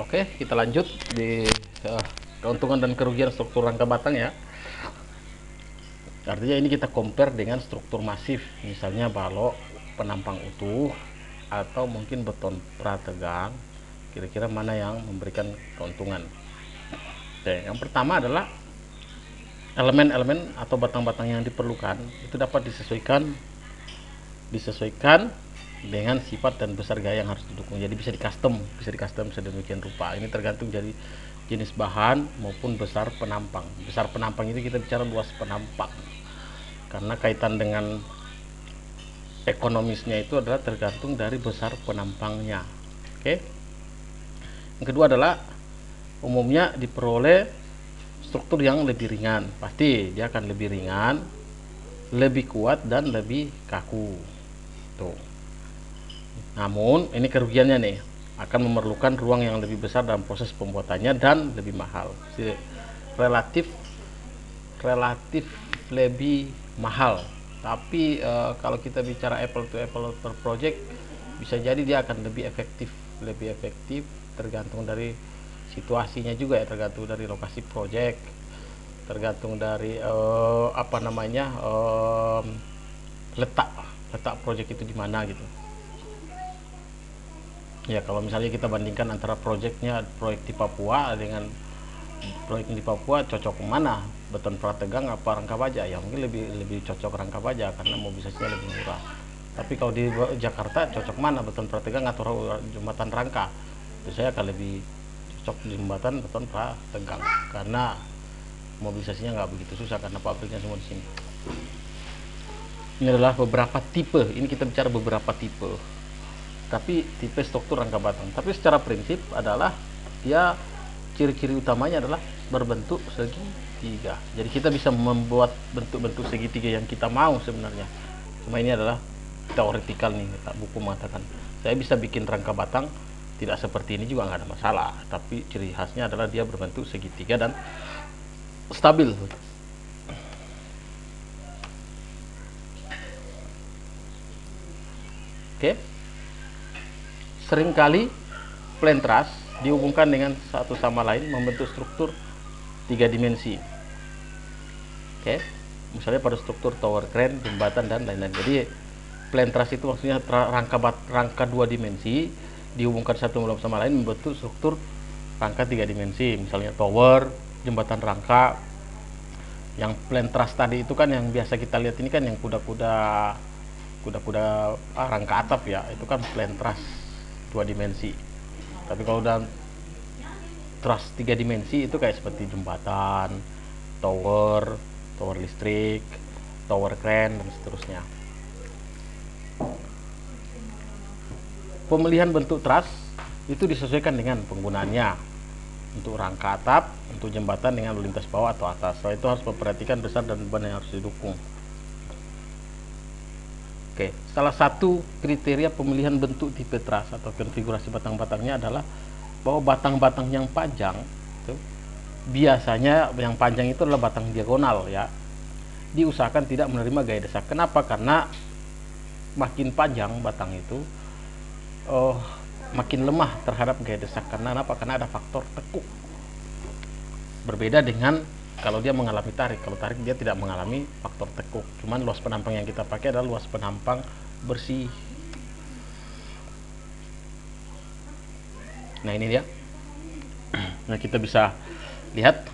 Oke, kita lanjut di keuntungan dan kerugian struktur rangka batang ya. Artinya ini kita compare dengan struktur masif, misalnya balok penampang utuh atau mungkin beton prategang. Kira-kira mana yang memberikan keuntungan? Oke, yang pertama adalah elemen-elemen atau batang-batang yang diperlukan itu dapat disesuaikan dengan sifat dan besar gaya yang harus didukung. Jadi bisa di-custom sedemikian rupa. Ini tergantung dari jenis bahan maupun besar penampang. Besar penampang itu kita bicara luas penampang. Karena kaitan dengan ekonomisnya itu adalah tergantung dari besar penampangnya. Oke. Yang kedua adalah umumnya diperoleh struktur yang lebih ringan. Pasti dia akan lebih ringan, lebih kuat dan lebih kaku. Tuh. Namun ini kerugiannya nih, akan memerlukan ruang yang lebih besar dalam proses pembuatannya dan lebih mahal. Relatif lebih mahal. Tapi kalau kita bicara apple to apple per project, bisa jadi dia akan lebih efektif tergantung dari situasinya juga ya, tergantung dari lokasi project, tergantung dari letak project itu di mana gitu. Ya kalau misalnya kita bandingkan antara proyek di Papua dengan proyek di Papua, cocok mana? Beton prategang apa rangka baja? Ya mungkin lebih cocok rangka baja karena mobilisasinya lebih murah. Tapi kalau di Jakarta cocok mana? Beton prategang atau jembatan rangka? Itu saya akan lebih cocok di jembatan beton prategang karena mobilisasinya nggak begitu susah karena pabriknya semua di sini. Ini adalah beberapa tipe. Ini kita bicara beberapa tipe. Tapi tipe struktur rangka batang. Tapi secara prinsip adalah dia ciri-ciri utamanya adalah berbentuk segitiga. Jadi kita bisa membuat bentuk-bentuk segitiga yang kita mau sebenarnya. Cuma ini adalah teoretikal nih, buku mengatakan. Saya bisa bikin rangka batang tidak seperti ini juga nggak ada masalah. Tapi ciri khasnya adalah dia berbentuk segitiga dan stabil. Oke. Seringkali plan truss dihubungkan dengan satu sama lain membentuk struktur 3 dimensi. Oke. Misalnya pada struktur tower crane, jembatan dan lain-lain. Jadi plan truss itu maksudnya rangka 2 dimensi dihubungkan satu sama lain membentuk struktur rangka 3 dimensi. Misalnya tower, jembatan rangka. Yang plan truss tadi itu kan yang biasa kita lihat ini kan yang kuda-kuda rangka atap ya, itu kan plan truss 2 dimensi. Tapi kalau dalam truss 3 dimensi itu kayak seperti jembatan, tower listrik, tower crane dan seterusnya. Pemilihan bentuk truss itu disesuaikan dengan penggunaannya. Untuk rangka atap, untuk jembatan dengan lintas bawah atau atas. Setelah itu harus memperhatikan besar dan beban yang harus didukung. Oke, salah satu kriteria pemilihan bentuk tipe truss atau konfigurasi batang-batangnya adalah bahwa batang-batang yang panjang itu, biasanya yang panjang itu adalah batang diagonal ya. Diusahakan tidak menerima gaya desak. Kenapa? Karena makin panjang batang itu makin lemah terhadap gaya desak. Karena apa? Karena ada faktor tekuk. Berbeda dengan kalau dia mengalami tarik. Kalau tarik dia tidak mengalami faktor tekuk. Cuman luas penampang yang kita pakai adalah luas penampang bersih. Nah ini dia. Nah kita bisa lihat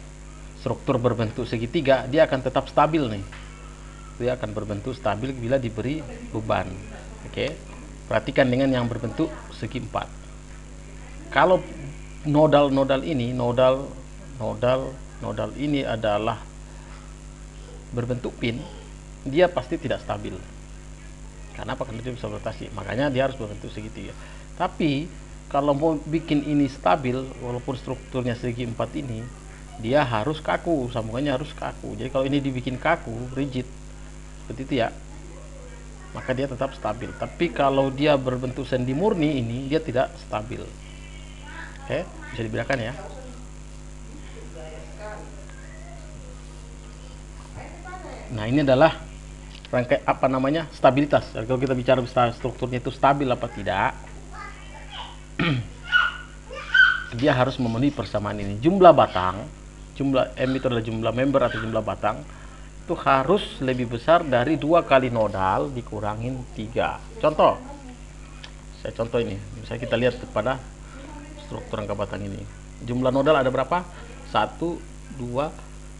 struktur berbentuk segitiga, dia akan tetap stabil nih. Dia akan berbentuk stabil bila diberi beban. Oke. Perhatikan dengan yang berbentuk segi empat. Kalau nodal ini adalah berbentuk pin, dia pasti tidak stabil. Karena apa? Karena dia bisa rotasi. Makanya dia harus berbentuk segitiga. Tapi kalau mau bikin ini stabil, walaupun strukturnya segi empat ini, dia harus kaku, sambungannya harus kaku. Jadi kalau ini dibikin kaku, rigid, seperti itu ya, maka dia tetap stabil. Tapi kalau dia berbentuk sendi murni ini, dia tidak stabil. Oke, bisa dibedakan ya. Nah ini adalah rangkai stabilitas. Jadi kalau kita bicara strukturnya itu stabil apa tidak, dia harus memenuhi persamaan ini. Jumlah batang, jumlah M itu adalah jumlah member atau jumlah batang, itu harus lebih besar dari 2 kali nodal dikurangin 3. Contoh, saya contoh ini, misalnya kita lihat pada struktur rangka batang ini. Jumlah nodal ada berapa? 1, 2,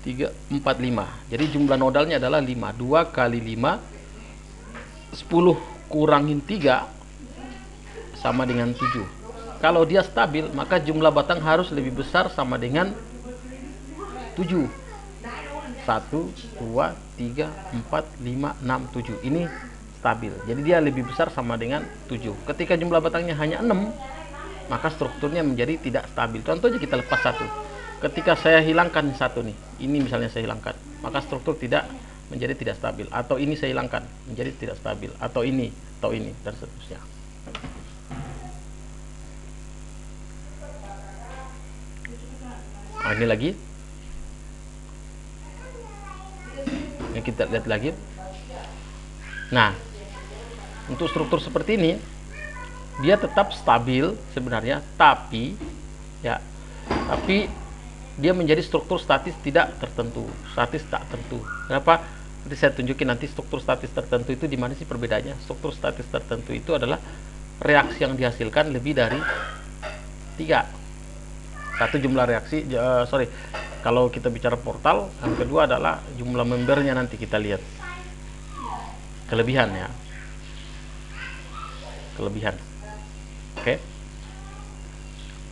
3, 4, 5. Jadi jumlah nodalnya adalah 5. 2 kali 5, 10 kurangin 3 sama dengan 7. Kalau dia stabil, maka jumlah batang harus lebih besar sama dengan 7. 1, 2, 3, 4, 5, 6, 7. Ini stabil. Jadi dia lebih besar sama dengan 7. Ketika jumlah batangnya hanya 6, maka strukturnya menjadi tidak stabil. Contohnya kita lepas 1. Ketika saya hilangkan 1 nih, ini misalnya saya hilangkan, maka struktur tidak menjadi tidak stabil. Atau ini saya hilangkan, menjadi tidak stabil. Atau ini, dan seterusnya. Nah, ini lagi. Ini kita lihat lagi. Nah, untuk struktur seperti ini, dia tetap stabil sebenarnya, tapi dia menjadi struktur statis tidak tertentu. Statis tak tentu. Kenapa? Nanti saya tunjukin nanti struktur statis tertentu itu di mana sih perbedaannya. Struktur statis tertentu itu adalah reaksi yang dihasilkan lebih dari 3. Satu jumlah reaksi, kalau kita bicara portal, yang kedua adalah jumlah membernya. Nanti kita lihat kelebihan ya, kelebihan. Oke.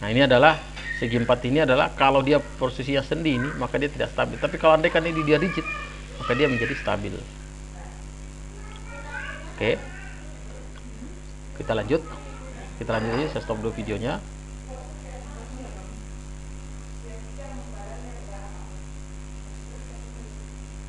Nah, ini adalah segi 4 ini adalah kalau dia posisinya sendi ini, maka dia tidak stabil. Tapi kalau andaikan ini dia rigid, maka dia menjadi stabil. Oke. Kita lanjut aja, saya stop dulu videonya.